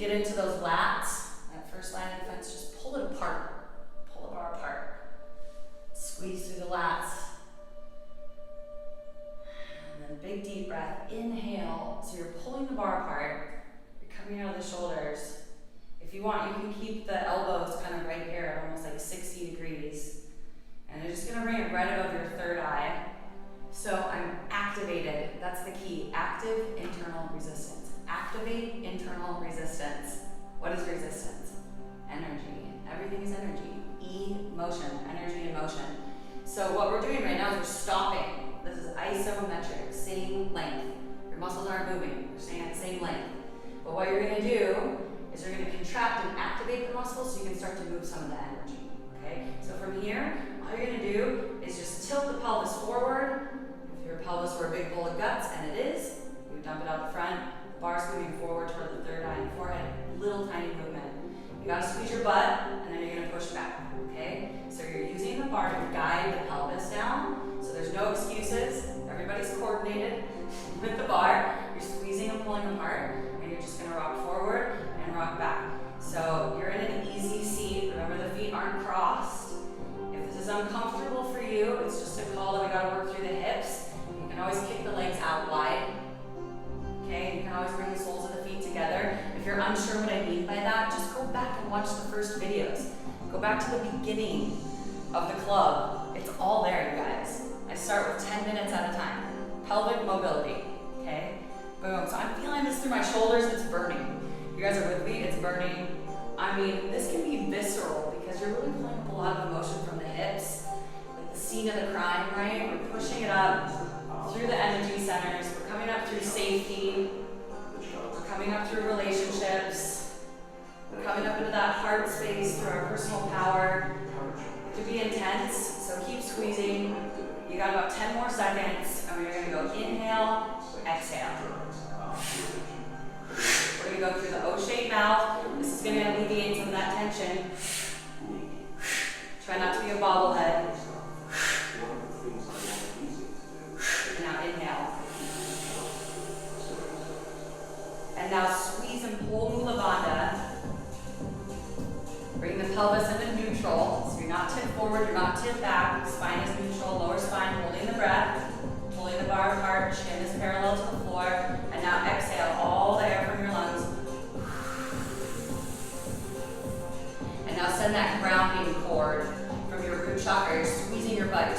get into those lats, that first line of defense, just pull it apart. Pull the bar apart. Squeeze through the lats. And then big deep breath. Inhale. So you're pulling the bar apart. You're coming out of the shoulders. If you want, you can keep the elbows kind of right here at almost like 60 degrees. And you're just going to bring it right above your third eye. So I'm activated. That's the key. Active internal resistance. Activate internal resistance. What is resistance? Energy. Everything is energy. Motion. Energy and motion. So what we're doing right now is we're stopping. This is isometric. Same length. Your muscles aren't moving. They're staying at the same length. But what you're going to do is you're going to contract and activate the muscles so you can start to move some of the energy. Okay? So from here, all you're going to do is just tilt the pelvis forward. If your pelvis were a big bowl of guts, and it is, you dump it out the front. The bar's moving forward toward the third eye and forehead. Little tiny movement. You got to squeeze your butt, and then you're going to push back. Okay? So you're using the bar to guide the pelvis down. So there's no excuses. Everybody's coordinated with the bar. You're squeezing and pulling apart, and you're just going to rock forward and rock back. So you're in an easy seat. Remember, the feet aren't crossed. If this is uncomfortable for you, it's just a call that we got to work through the hips. You can always kick the legs out wide. Okay, you can always bring the soles of the feet together. If you're unsure what I mean by that, just go back and watch the first videos. Go back to the beginning of the club. It's all there, you guys. I start with 10 minutes at a time. Pelvic mobility, okay? Boom, so I'm feeling this through my shoulders, it's burning. You guys are with me, it's burning. I mean, this can be visceral because you're really pulling up a lot of emotion from the hips. Like the scene of the crime, right? We're pushing it up through the energy centers. We're coming up through safety. We're coming up through relationships. We're coming up into that heart space through our personal power. It could be intense, so keep squeezing. You got about 10 more seconds, and we're gonna go inhale, exhale. We're gonna go through the O-shaped mouth. This is gonna alleviate some of that tension. Try not to be a bobblehead. And now inhale. And now squeeze and pull Mula Bandha. Bring the pelvis into neutral. So you're not tipped forward, you're not tipped back. Spine is neutral, lower spine, holding the breath. Pulling the bar apart, chin is parallel to the floor. And now exhale all the air from your lungs. And now send that grounding cord from your root chakra. You're squeezing your butt, you're